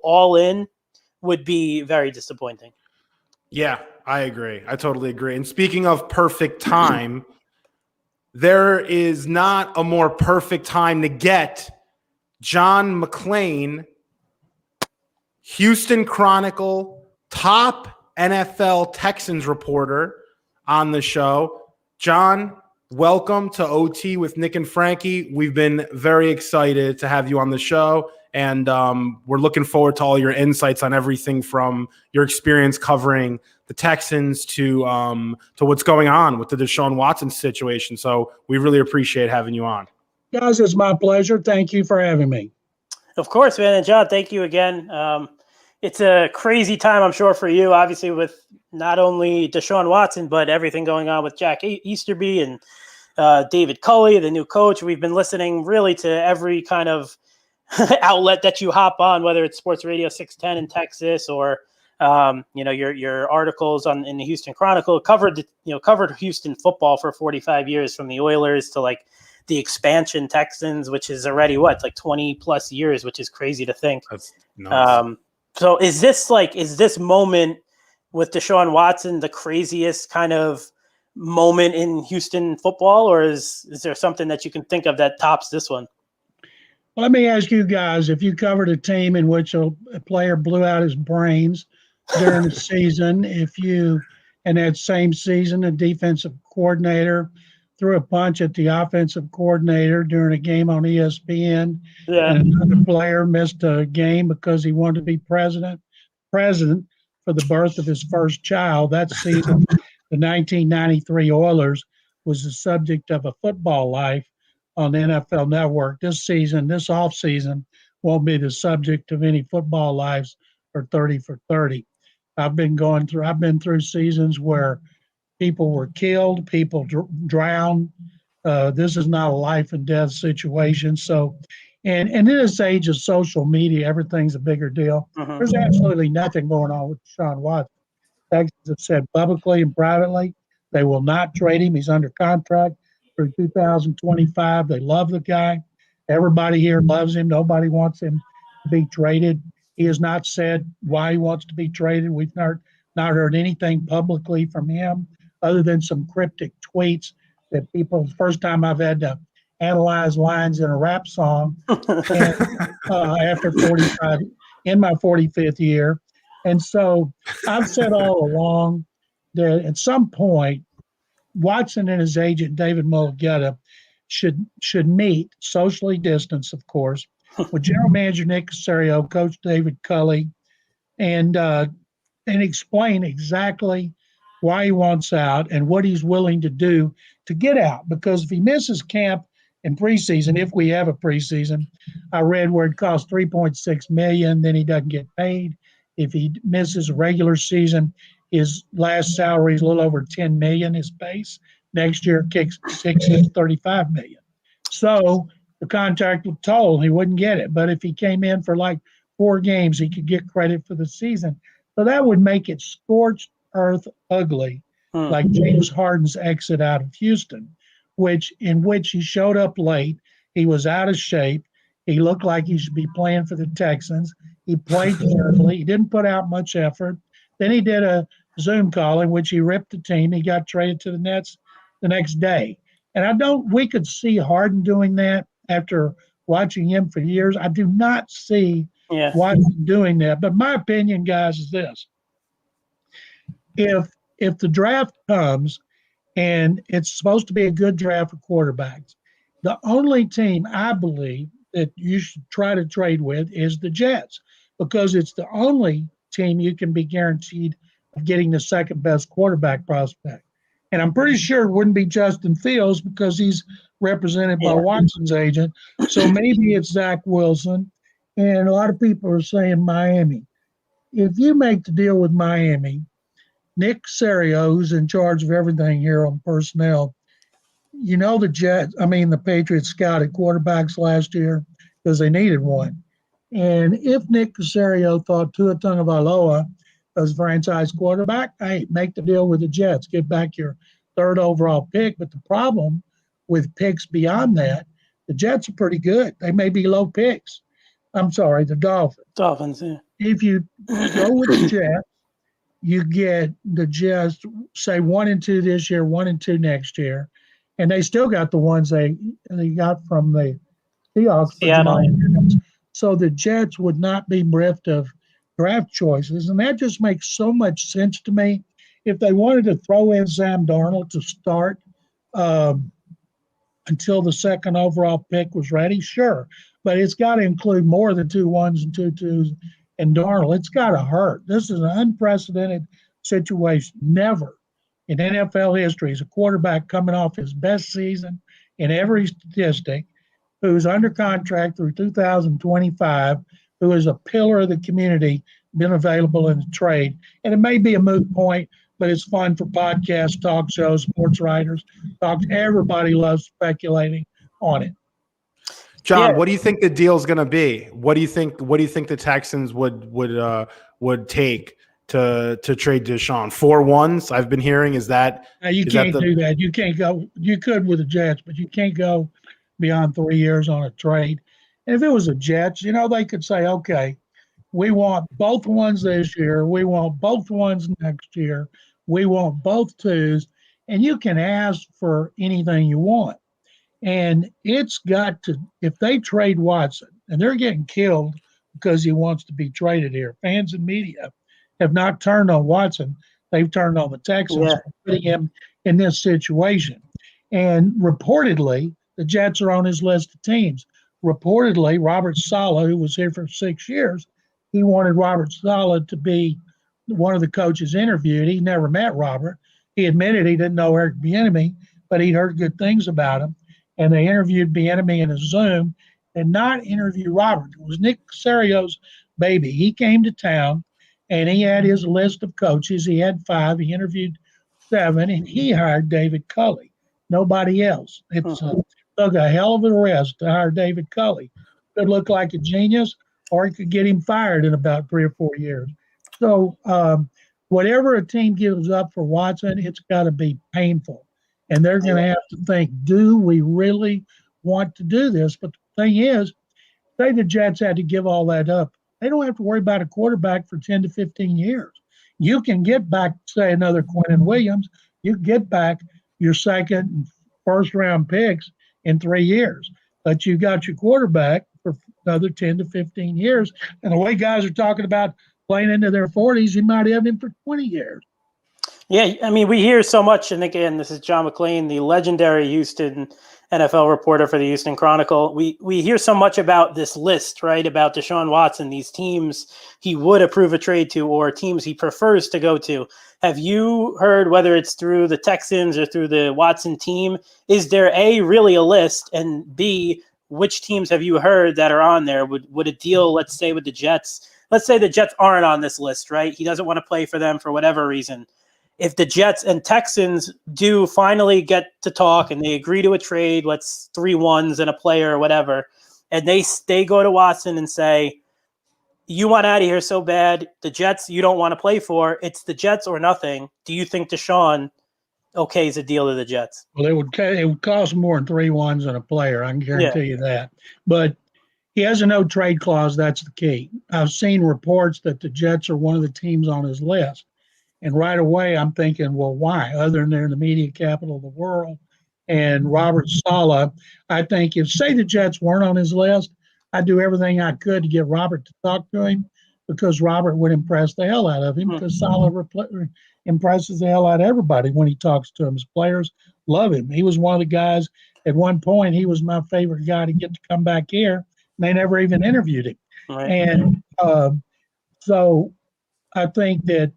all in would be very disappointing. Yeah, I agree. I totally agree. And speaking of perfect time, there is not a more perfect time to get John McClain, Houston Chronicle, top NFL Texans reporter on the show. John, welcome to OT with Nick and Frankie. We've been very excited to have you on the show, and we're looking forward to all your insights on everything from your experience covering the Texans to what's going on with the Deshaun Watson situation. So we really appreciate having you on. Guys, it's my pleasure. Thank you for having me. Of course, man. And John, thank you again. It's a crazy time, I'm sure, for you, obviously, with not only Deshaun Watson, but everything going on with Jack Easterby and David Culley, the new coach. We've been listening really to every kind of outlet that you hop on, whether it's Sports Radio 610 in Texas or your articles in the Houston Chronicle. Covered Houston football for 45 years, from the Oilers to like the expansion Texans, which is already like 20 plus years, which is crazy to think. That's nuts. So is this moment with Deshaun Watson the craziest kind of moment in Houston football, or is there something that you can think of that tops this one? Let me ask you guys, if you covered a team in which a player blew out his brains during the season, in that same season, a defensive coordinator threw a punch at the offensive coordinator during a game on ESPN, and another player missed a game because he wanted to be president for the birth of his first child. That season, the 1993 Oilers was the subject of a football life on the NFL Network. This offseason, won't be the subject of any football lives for 30 for 30. I've been through seasons where people were killed, people drowned. This is not a life and death situation. So, and in this age of social media, everything's a bigger deal. There's absolutely nothing going on with Deshaun Watson. Texans have said publicly and privately they will not trade him. He's under contract for 2025. They love the guy. Everybody here loves him. Nobody wants him to be traded. He has not said why he wants to be traded. We've not heard anything publicly from him, other than some cryptic tweets that first time I've had to analyze lines in a rap song after 45, in my 45th year. And so I've said all along that at some point, Watson and his agent, David Mulligetta, should meet, socially distanced, of course, with general manager Nick Caserio, coach David Culley, and explain exactly why he wants out and what he's willing to do to get out. Because if he misses camp in preseason, if we have a preseason, I read where it costs $3.6 million, then he doesn't get paid. If he misses a regular season, his last salary is a little over $10 million, his base. Next year kicks $35 million. So the contract was told he wouldn't get it. But if he came in for like 4 games, he could get credit for the season. So that would make it scorched earth ugly, like James Harden's exit out of Houston, in which he showed up late. He was out of shape. He looked like he should be playing for the Texans. He played terribly. He didn't put out much effort. Then he did a Zoom call in which he ripped the team. He got traded to the Nets the next day. And we could see Harden doing that after watching him for years. I do not see Watson doing that. But my opinion, guys, is this. If the draft comes and it's supposed to be a good draft for quarterbacks, the only team I believe that you should try to trade with is the Jets, because it's the only team you can be guaranteed of getting the second best quarterback prospect. And I'm pretty sure it wouldn't be Justin Fields because he's represented by Watson's agent. So maybe it's Zach Wilson. And a lot of people are saying Miami. If you make the deal with Miami, Nick Caserio, who's in charge of everything here on personnel, the Patriots scouted quarterbacks last year because they needed one. And if Nick Caserio thought Tua Tagovailoa was franchise quarterback, hey, make the deal with the Jets. Get back your 3rd overall pick. But the problem with picks beyond that, the Jets are pretty good. They may be low picks. I'm sorry, the Dolphins. Dolphins, yeah. If you go with the Jets, you get the Jets, say 1 and 2 this year, 1 and 2 next year, and they still got the ones they got from the Seahawks for Seattle. Jamal. So the Jets would not be bereft of draft choices, and that just makes so much sense to me. If they wanted to throw in Sam Darnold to start until the second overall pick was ready, sure, but it's got to include more than 2 1s and 2 2s and Darnold. It's got to hurt. This is an unprecedented situation. Never in NFL history is a quarterback coming off his best season in every statistic, who's under contract through 2025, who is a pillar of the community, been available in the trade. And it may be a moot point, but it's fun for podcasts, talk shows, sports writers. Everybody loves speculating on it. John, what do you think the deal is going to be? What do you think the Texans would take to trade Deshaun? 4 1s, I've been hearing. Is that you can't do that? You can't go. You could with the Jets, but you can't go beyond 3 years on a trade. And if it was the Jets, they could say, okay, we want both ones this year. We want both ones next year. We want both 2s. And you can ask for anything you want. And it's got to, if they trade Watson, and they're getting killed because he wants to be traded here, fans and media have not turned on Watson. They've turned on the Texans for putting him in this situation. And reportedly, the Jets are on his list of teams. Reportedly, Robert Saleh, who was here for 6 years, he wanted Robert Saleh to be one of the coaches interviewed. He never met Robert. He admitted he didn't know Eric Bieniemy, but he'd heard good things about him. And they interviewed Bieniemy in a Zoom and not interview Robert. It was Nick Casario's baby. He came to town, and he had his list of coaches. He had 5. He interviewed 7, and he hired David Culley. Nobody else. It took a hell of a risk to hire David Culley. Could look like a genius, or he could get him fired in about 3 or 4 years. So whatever a team gives up for Watson, it's got to be painful. And they're going to have to think, do we really want to do this? But the thing is, say the Jets had to give all that up. They don't have to worry about a quarterback for 10 to 15 years. You can get back, say, another Quinnen Williams. You get back your second and first round picks in 3 years. But you got your quarterback for another 10 to 15 years. And the way guys are talking about playing into their 40s, you might have him for 20 years. Yeah, I mean, we hear so much, and again, this is John McClain, the legendary Houston NFL reporter for the Houston Chronicle. We hear so much about this list, right, about Deshaun Watson, these teams he would approve a trade to or teams he prefers to go to. Have you heard, whether it's through the Texans or through the Watson team, is there A, really a list, and B, which teams have you heard that are on there? Would a deal, let's say, with the Jets, let's say the Jets aren't on this list, right? He doesn't want to play for them for whatever reason. If the Jets and Texans do finally get to talk and they agree to a trade, let's 3 1s and a player or whatever, and they go to Watson and say, you want out of here so bad, the Jets you don't want to play for, it's the Jets or nothing. Do you think Deshaun okays a deal to the Jets? Well, it would cost more than 3 1s and a player. I can guarantee you that. But he has a no trade clause. That's the key. I've seen reports that the Jets are one of the teams on his list. And right away, I'm thinking, well, why? Other than they're the media capital of the world. And Robert Saleh, I think if, say, the Jets weren't on his list, I'd do everything I could to get Robert to talk to him because Robert would impress the hell out of him because Saleh impresses the hell out of everybody when he talks to him. His players love him. He was one of the guys, at one point, he was my favorite guy to get to come back here. And they never even interviewed him. Right. And so I think that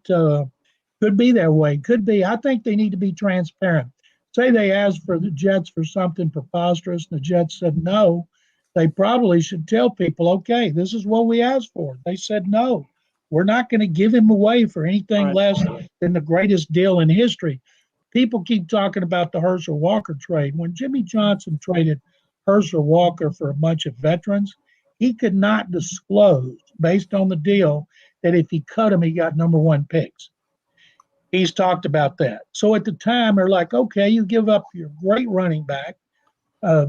could be that way. Could be. I think they need to be transparent. Say they asked for the Jets for something preposterous and the Jets said no. They probably should tell people, okay, this is what we asked for. They said no. We're not going to give him away for anything less than the greatest deal in history. People keep talking about the Herschel Walker trade. When Jimmy Johnson traded Herschel Walker for a bunch of veterans, he could not disclose, based on the deal, that if he cut him, he got number 1 picks. He's talked about that. So at the time, they're like, okay, you give up your great running back, a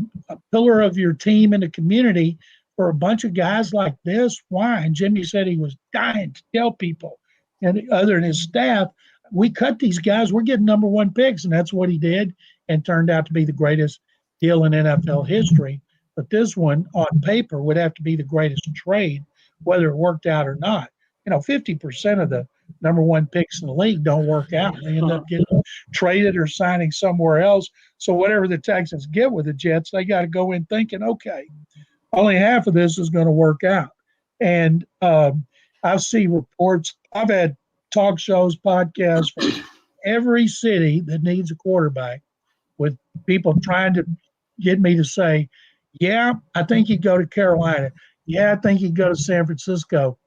pillar of your team and the community for a bunch of guys like this? Why? And Jimmy said he was dying to tell people, and other than his staff, we cut these guys. We're getting number one picks, and that's what he did, and turned out to be the greatest deal in NFL history. But this one, on paper, would have to be the greatest trade, whether it worked out or not. 50% of the number one picks in the league don't work out. They end up getting traded or signing somewhere else. So whatever the Texans get with the Jets, they got to go in thinking, okay, only half of this is going to work out. And I see reports. I've had talk shows, podcasts from every city that needs a quarterback, with people trying to get me to say, yeah, I think he'd go to Carolina. Yeah, I think he'd go to San Francisco.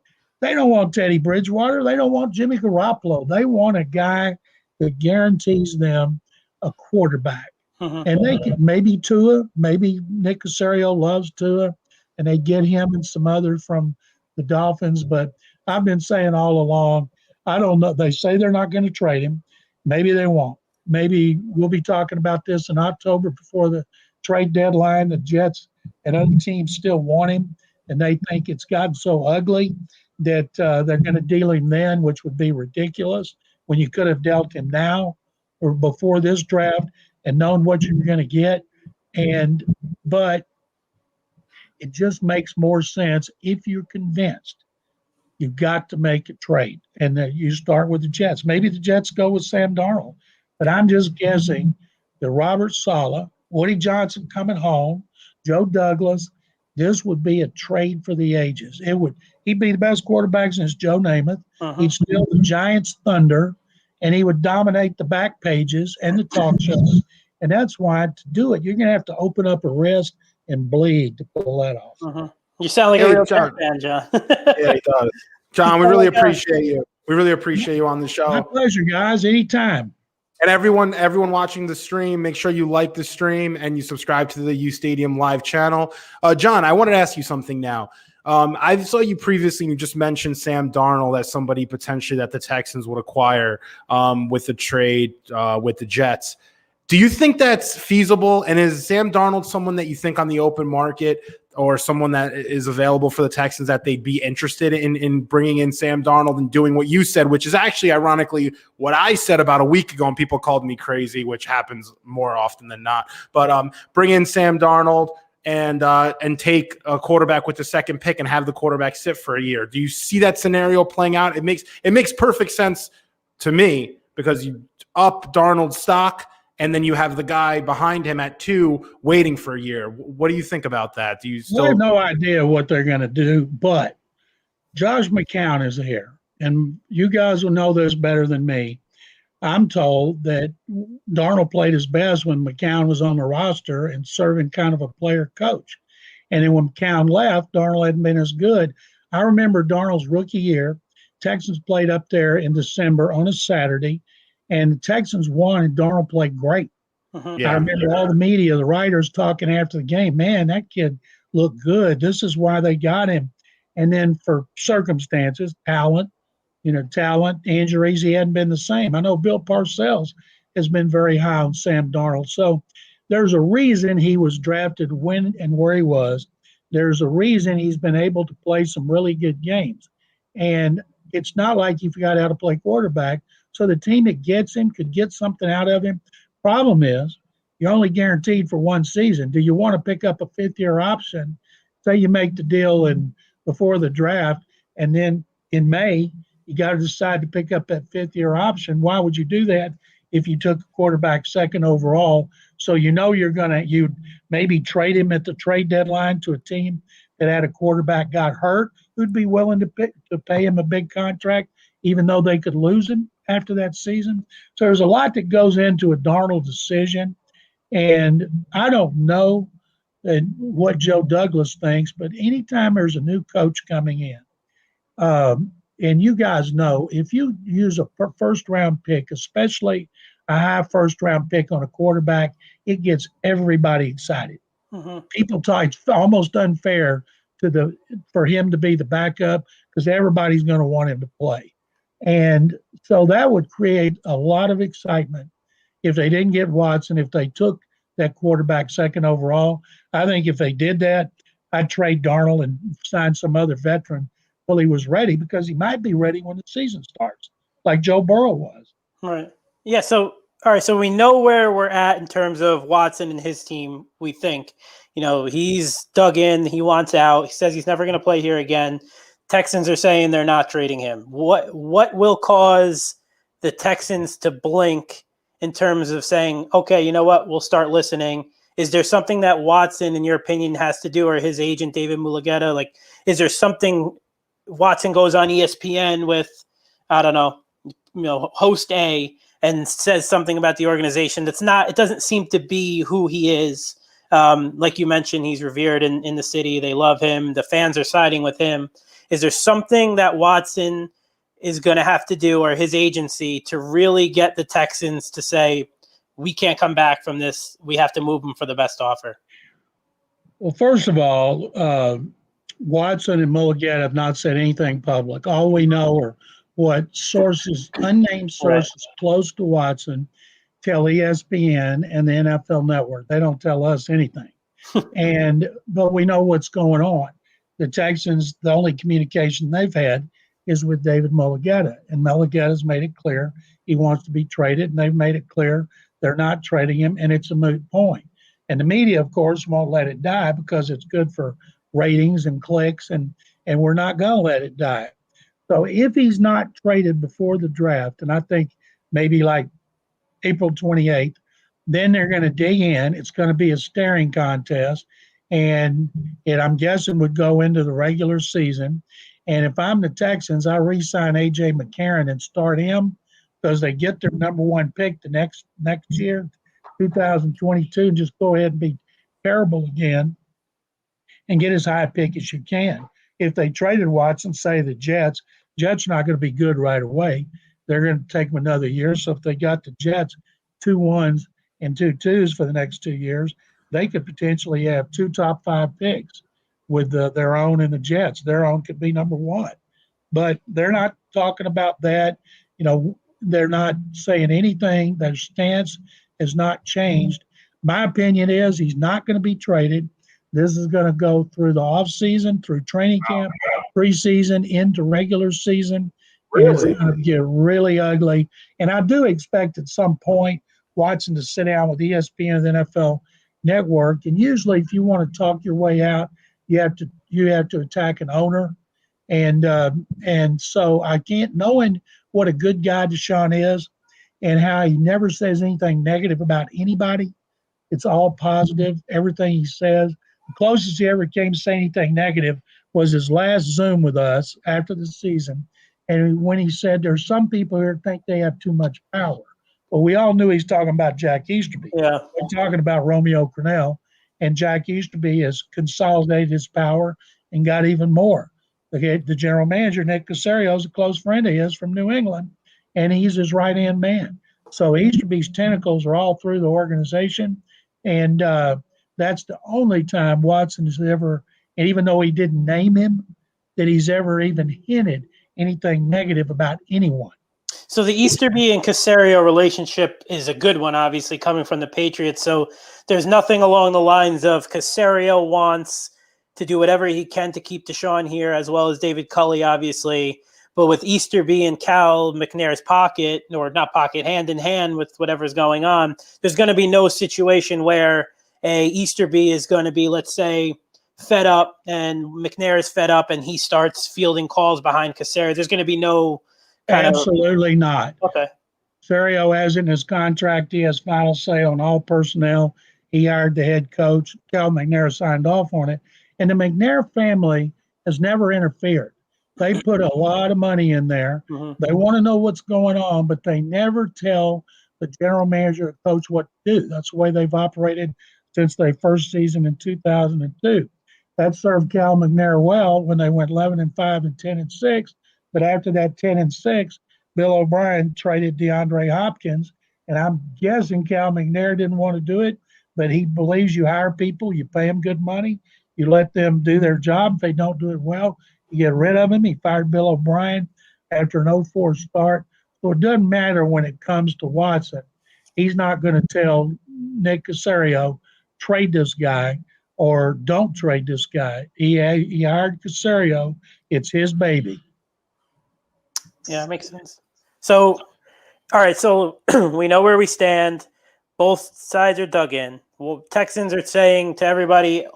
They don't want Teddy Bridgewater. They don't want Jimmy Garoppolo. They want a guy that guarantees them a quarterback. And they could, maybe Tua, maybe Nick Caserio loves Tua, and they get him and some others from the Dolphins. But I've been saying all along, I don't know. They say they're not going to trade him. Maybe they won't. Maybe we'll be talking about this in October before the trade deadline. The Jets and other teams still want him, and they think it's gotten so ugly that they're going to deal him then, which would be ridiculous when you could have dealt him now or before this draft and known what you were going to get. But it just makes more sense if you're convinced you've got to make a trade, and that you start with the Jets. Maybe the Jets go with Sam Darnold, but I'm just guessing that Robert Saleh, Woody Johnson coming home, Joe Douglas, this would be a trade for the ages. He'd be the best quarterback since Joe Namath. He'd steal the Giants' thunder, and he would dominate the back pages and the talk shows. And that's why, to do it, you're going to have to open up a wrist and bleed to pull that off. You sound like a real John fan, John. Yeah, he does. John, we really appreciate you. We really appreciate you on the show. My pleasure, guys. Anytime. And everyone watching the stream, make sure you like the stream and you subscribe to the uSTADIUM live channel. John, I wanted to ask you something now. I saw you previously, you just mentioned Sam Darnold as somebody potentially that the Texans would acquire with the trade with the Jets. Do you think that's feasible? And is Sam Darnold someone that you think on the open market or someone that is available for the Texans that they'd be interested in bringing in Sam Darnold and doing what you said, which is actually ironically what I said about a week ago and people called me crazy, which happens more often than not. But bring in Sam Darnold and take a quarterback with the second pick and have the quarterback sit for a year. Do you see that scenario playing out? It makes perfect sense to me because you up Darnold's stock and then you have the guy behind him at 2 waiting for a year. What do you think about that? Do you still I have no idea what they're going to do, but Josh McCown is here, and you guys will know this better than me. I'm told that Darnold played his best when McCown was on the roster and serving kind of a player coach. And then when McCown left, Darnold hadn't been as good. I remember Darnold's rookie year. Texans played up there in December on a Saturday, and the Texans won, and Darnold played great. I remember all the media, the writers talking after the game, man, that kid looked good. This is why they got him. And then for circumstances, talent, injuries, he hadn't been the same. I know Bill Parcells has been very high on Sam Darnold. So there's a reason he was drafted when and where he was. There's a reason he's been able to play some really good games. And it's not like he forgot how to play quarterback. So the team that gets him could get something out of him. Problem is, you're only guaranteed for one season. Do you want to pick up a fifth-year option? Say you make the deal before the draft, and then in May, you got to decide to pick up that fifth-year option. Why would you do that if you took a quarterback second overall? So you'd maybe trade him at the trade deadline to a team that had a quarterback got hurt, who'd be willing to pay him a big contract, even though they could lose him after that season. So there's a lot that goes into a Darnold decision. And I don't know what Joe Douglas thinks, but anytime there's a new coach coming in, and you guys know, if you use a first-round pick, especially a high first-round pick on a quarterback, it gets everybody excited. People talk, it's almost unfair for him to be the backup because everybody's going to want him to play. And so that would create a lot of excitement if they didn't get Watson, if they took that quarterback second overall. I think if they did that, I'd trade Darnold and sign some other veteran till he was ready, because he might be ready when the season starts, like Joe Burrow was. Right. Yeah. So, all right. So we know where we're at in terms of Watson and his team. We think, he's dug in. He wants out. He says he's never going to play here again. Texans are saying they're not trading him. What will cause the Texans to blink in terms of saying, okay, you know what, we'll start listening? Is there something that Watson, in your opinion, has to do, or his agent David Mulugeta? Like, is there something Watson goes on ESPN with, I don't know, host A, and says something about the organization that's not, it doesn't seem to be who he is. Like you mentioned, he's revered in the city. They love him. The fans are siding with him. Is there something that Watson is going to have to do, or his agency, to really get the Texans to say, we can't come back from this, we have to move him for the best offer? Well, first of all, Watson and Mulligan have not said anything public. All we know are what sources, unnamed sources close to Watson, tell ESPN and the NFL Network. They don't tell us anything. But we know what's going on. The Texans, the only communication they've had is with David Mulugeta, and Mulugeta's made it clear he wants to be traded, and they've made it clear they're not trading him, and it's a moot point. And the media, of course, won't let it die because it's good for ratings and clicks, and we're not going to let it die. So if he's not traded before the draft, and I think maybe like April 28th, then they're going to dig in. It's going to be a staring contest, and it, I'm guessing, would go into the regular season. And if I'm the Texans, I re-sign A.J. McCarron and start him, because they get their number one pick the next year, 2022, and just go ahead and be terrible again and get as high a pick as you can. If they traded Watson, say the Jets not going to be good right away. They're going to take them another year. So if they got the Jets 2 1s and 2 2s for the next 2 years, they could potentially have 2 top 5 picks with their own and the Jets. Their own could be number 1. But they're not talking about that. They're not saying anything. Their stance has not changed. My opinion is he's not going to be traded. This is going to go through the offseason, through training camp, preseason, into regular season. And it's going to get really ugly. And I do expect at some point Watson to sit down with ESPN and the NFL Network. And usually, if you want to talk your way out, you have to attack an owner. And so I can't, knowing what a good guy Deshaun is and how he never says anything negative about anybody. It's all positive, everything he says. The closest he ever came to saying anything negative was his last Zoom with us after the season. And when he said there's some people here think they have too much power. Well, we all knew he's talking about Jack Easterby. Yeah. We're talking about Romeo Crennel. And Jack Easterby has consolidated his power and got even more. The general manager, Nick Caserio, is a close friend of his from New England, and he's his right-hand man. So Easterby's tentacles are all through the organization, and that's the only time Watson has ever, and even though he didn't name him, that he's ever even hinted anything negative about anyone. So the Easterby and Caserio relationship is a good one, obviously, coming from the Patriots. So there's nothing along the lines of Caserio wants to do whatever he can to keep Deshaun here, as well as David Culley, obviously. But with Easterby and Cal McNair's pocket, or not pocket, hand in hand with whatever's going on, there's going to be no situation where Easterby is going to be, let's say, fed up, and McNair is fed up, and he starts fielding calls behind Caserio. There's going to be no Absolutely not. Okay. Caserio has in his contract, he has final say on all personnel. He hired the head coach. Cal McNair signed off on it. And the McNair family has never interfered. They put a lot of money in there. Mm-hmm. They want to know what's going on, but they never tell the general manager or coach what to do. That's the way they've operated since their first season in 2002. That served Cal McNair well when they went 11-5 and 10-6. But after that 10-6, Bill O'Brien traded DeAndre Hopkins, and I'm guessing Cal McNair didn't want to do it, but he believes you hire people, you pay them good money, you let them do their job. If they don't do it well, you get rid of them. He fired Bill O'Brien after an 0-4 start. So it doesn't matter when it comes to Watson. He's not going to tell Nick Caserio, trade this guy, or don't trade this guy. He hired Caserio. It's his baby. Yeah, that makes sense. So, all right, so we know where we stand. Both sides are dug in. Well, Texans are saying to everybody,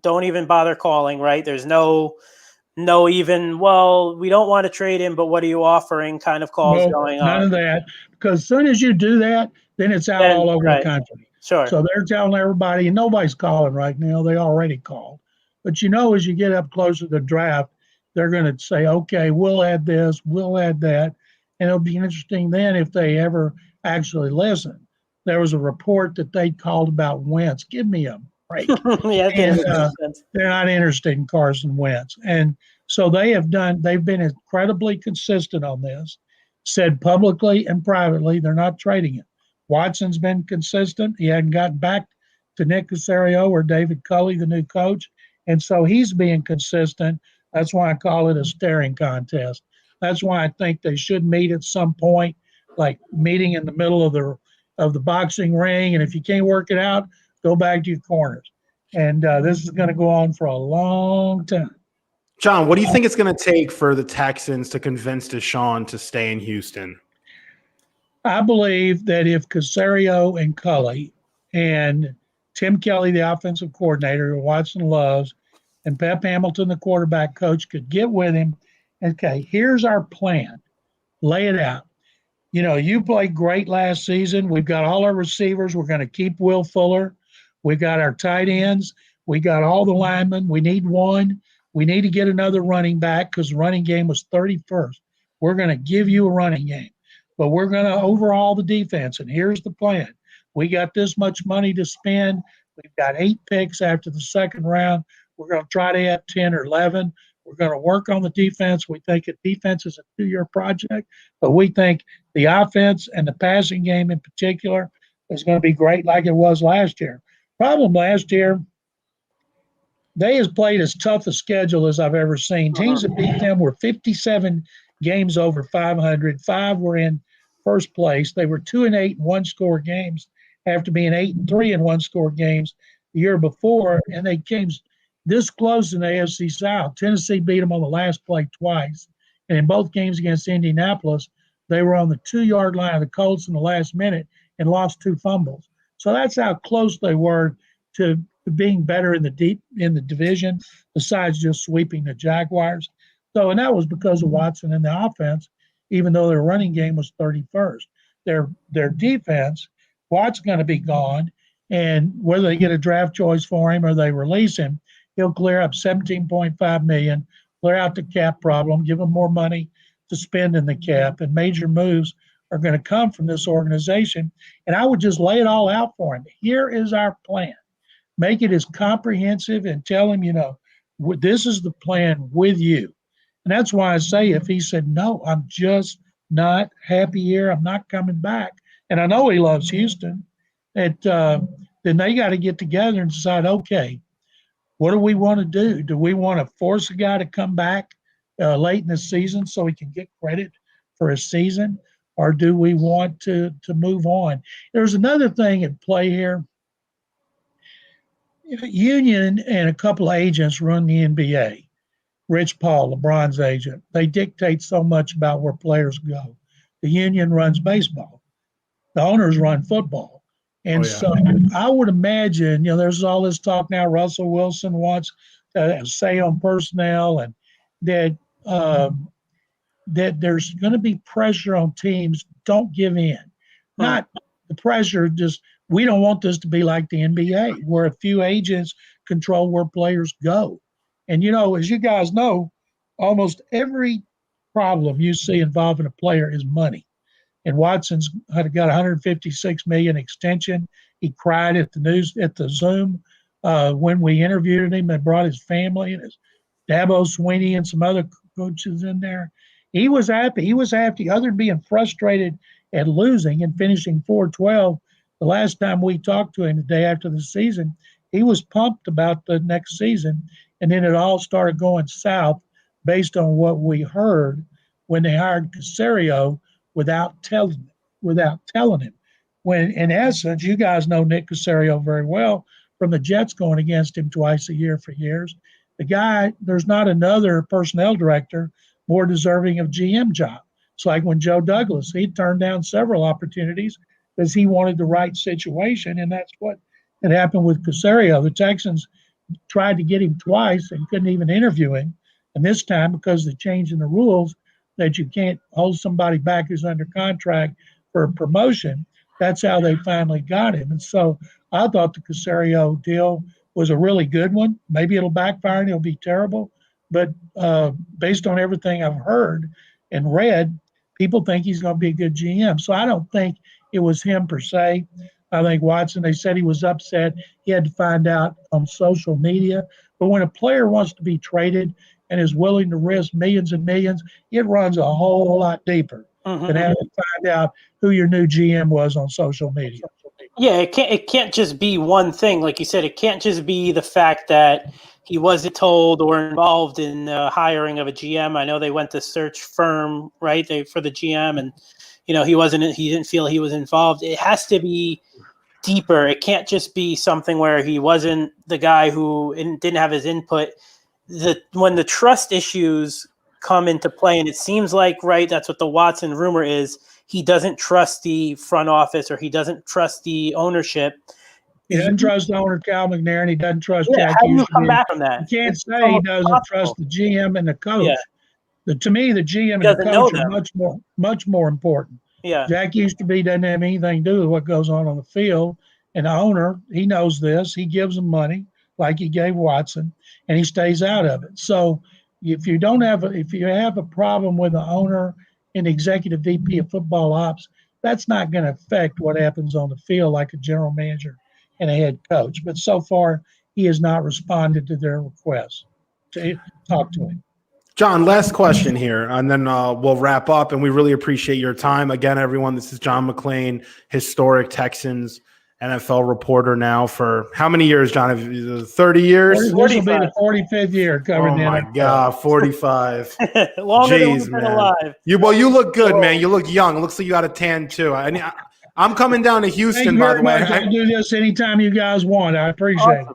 don't even bother calling, right? There's no even, well, we don't want to trade him, but what are you offering kind of calls No, going none on. of that. Because as soon as you do that, then it's out all over the country. Sure. So they're telling everybody, and nobody's calling right now. They already called. But as you get up closer to the draft, they're going to say, okay, we'll add this, we'll add that. And it'll be interesting then if they ever actually listen. There was a report that they called about Wentz. Give me a break. Yeah, And they're not interested in Carson Wentz. And so they've been incredibly consistent on this, said publicly and privately, they're not trading it. Watson's been consistent. He hadn't gotten back to Nick Caserio or David Culley, the new coach. And so he's being consistent. That's why I call it a staring contest. That's why I think they should meet at some point, like meeting in the middle of the boxing ring. And if you can't work it out, go back to your corners. And this is going to go on for a long time. John, what do you think it's going to take for the Texans to convince Deshaun to stay in Houston? I believe that if Caserio and Culley and Tim Kelly, the offensive coordinator, who Watson loves, and Pep Hamilton, the quarterback coach, could get with him. Okay, here's our plan. Lay it out. You played great last season. We've got all our receivers. We're going to keep Will Fuller. We got our tight ends. We got all the linemen. We need one. We need to get another running back because the running game was 31st. We're going to give you a running game, but we're going to overhaul the defense. And here's the plan. We got this much money to spend. We've got 8 picks after the second round. We're going to try to have 10 or 11. We're going to work on the defense. We think the defense is a 2-year project, but we think the offense and the passing game in particular is going to be great like it was last year. Problem last year, they has played as tough a schedule as I've ever seen. Teams that beat them were 57 games over 500. 5 were in first place. They were 2-8 in one-score games after being 8-3 in one-score games the year before, and they came this close in the AFC South. Tennessee beat them on the last play twice, and in both games against Indianapolis, they were on the 2-yard line of the Colts in the last minute and lost 2 fumbles. So that's how close they were to being better in the division, besides just sweeping the Jaguars. So, and that was because of Watson and the offense, even though their running game was 31st. Their defense, Watt's going to be gone, and whether they get a draft choice for him or they release him, he'll clear up $17.5 million, clear out the cap problem, give them more money to spend in the cap, and major moves are going to come from this organization. And I would just lay it all out for him. Here is our plan. Make it as comprehensive and tell him, this is the plan with you. And that's why I say if he said, no, I'm just not happy here, I'm not coming back, and I know he loves Houston, then they got to get together and decide, okay, what do we want to do? Do we want to force a guy to come back late in the season so he can get credit for his season, or do we want to move on? There's another thing at play here. Union and a couple of agents run the NBA. Rich Paul, LeBron's agent, they dictate so much about where players go. The union runs baseball. The owners run football. And so I would imagine, there's all this talk now. Russell Wilson wants to say on personnel, and that there's going to be pressure on teams. Don't give in. Not the pressure, just we don't want this to be like the NBA, where a few agents control where players go. And, as you guys know, almost every problem you see involving a player is money. And Watson's got $156 million extension. He cried at the Zoom when we interviewed him and brought his family and his Dabo Sweeney and some other coaches in there. He was happy. He was happy, other than being frustrated at losing and finishing 4-12. The last time we talked to him the day after the season, he was pumped about the next season. And then it all started going south based on what we heard when they hired Caserio without telling him. When, in essence, you guys know Nick Caserio very well from the Jets going against him twice a year for years. The guy, there's not another personnel director more deserving of GM job. It's like when Joe Douglas, he turned down several opportunities because he wanted the right situation, and that's what had happened with Caserio. The Texans tried to get him twice and couldn't even interview him. And this time, because of the change in the rules that you can't hold somebody back who's under contract for a promotion, that's how they finally got him. And so I thought the Caserio deal was a really good one. Maybe it'll backfire and it'll be terrible. But based on everything I've heard and read, people think he's going to be a good GM. So I don't think it was him per se. I think Watson, they said he was upset. He had to find out on social media. But when a player wants to be traded and is willing to risk millions and millions, it runs a whole lot deeper than having to find out who your new GM was on social media. Yeah, it can't just be one thing. Like you said, it can't just be the fact that he wasn't told or involved in hiring of a GM. I know they went to search firm, right, for the GM, and he didn't feel he was involved. It has to be deeper. It can't just be something where he wasn't the guy who didn't have his input. When the trust issues come into play, and it seems like, right, that's what the Watson rumor is, he doesn't trust the front office or he doesn't trust the ownership. He doesn't trust the owner, Cal McNair, and he doesn't trust Jack How do you Houston. come back from that? You can't say he doesn't trust the GM and the coach. Yeah. To me, the GM and the coach are much more important. Yeah. Jack Houston doesn't have anything to do with what goes on the field. And the owner, he knows this. He gives them money like he gave Watson, and he stays out of it. So if you have a problem with the owner and executive VP of football ops, that's not going to affect what happens on the field like a general manager and a head coach. But so far, he has not responded to their requests to talk to him. John, last question here, and then we'll wrap up. And we really appreciate your time. Again, everyone, this is John McClain, historic Texans NFL reporter now for how many years, John? 30 years? This will be the 45th year covering the NFL. Oh, my God, 45. Longer than we've been alive. You look good, man. You look young. It looks like you got a tan, too. I'm coming down to Houston, by the way. I can do this anytime you guys want. I appreciate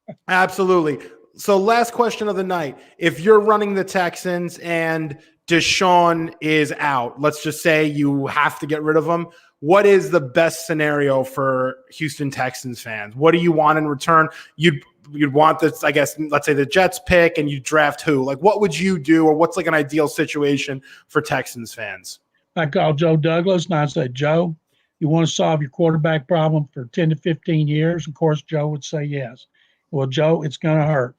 it. Absolutely. So last question of the night. If you're running the Texans and Deshaun is out, let's just say you have to get rid of him, what is the best scenario for Houston Texans fans? What do you want in return? You'd want this, I guess, let's say the Jets pick and you draft who? Like, what would you do, or what's like an ideal situation for Texans fans? I called Joe Douglas and I said, Joe, you want to solve your quarterback problem for 10 to 15 years? Of course, Joe would say yes. Well, Joe, it's going to hurt.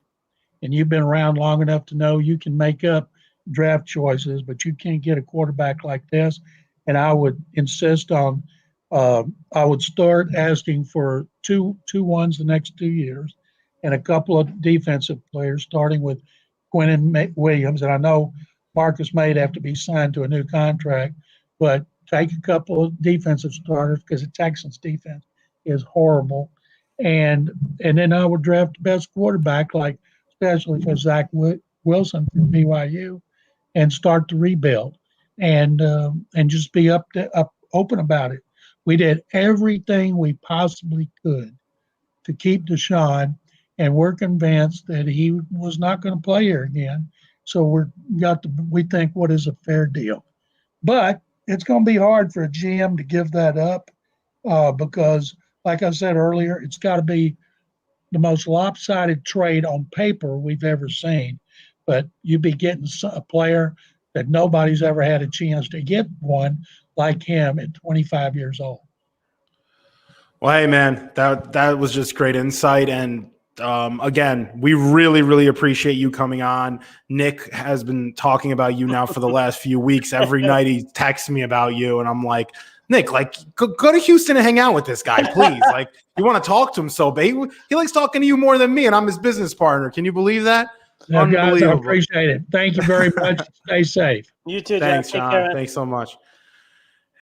And you've been around long enough to know you can make up draft choices, but you can't get a quarterback like this. And I would insist on, I would start asking for two ones the next 2 years and a couple of defensive players, starting with Quentin Williams. And I know Marcus May have to be signed to a new contract, but take a couple of defensive starters because the Texans defense is horrible. And then I would draft the best quarterback, like especially for Zach Wilson from BYU, and start to rebuild. And just be open about it. We did everything we possibly could to keep Deshaun, and we're convinced that he was not going to play here again. So we think what is a fair deal. But it's going to be hard for a GM to give that up because, like I said earlier, it's got to be the most lopsided trade on paper we've ever seen. But you'd be getting a player that nobody's ever had a chance to get one like him at 25 years old. Well, hey, man, that was just great insight. And again, we really, really appreciate you coming on. Nick has been talking about you now for the last few weeks. Every night he texts me about you, and I'm like, Nick, like, go to Houston and hang out with this guy, please. Like, you want to talk to him so bad. He likes talking to you more than me, and I'm his business partner. Can you believe that? Well, guys, I appreciate it. Thank you very much. Stay safe. You too, Thanks, Jack. John. Thanks so much.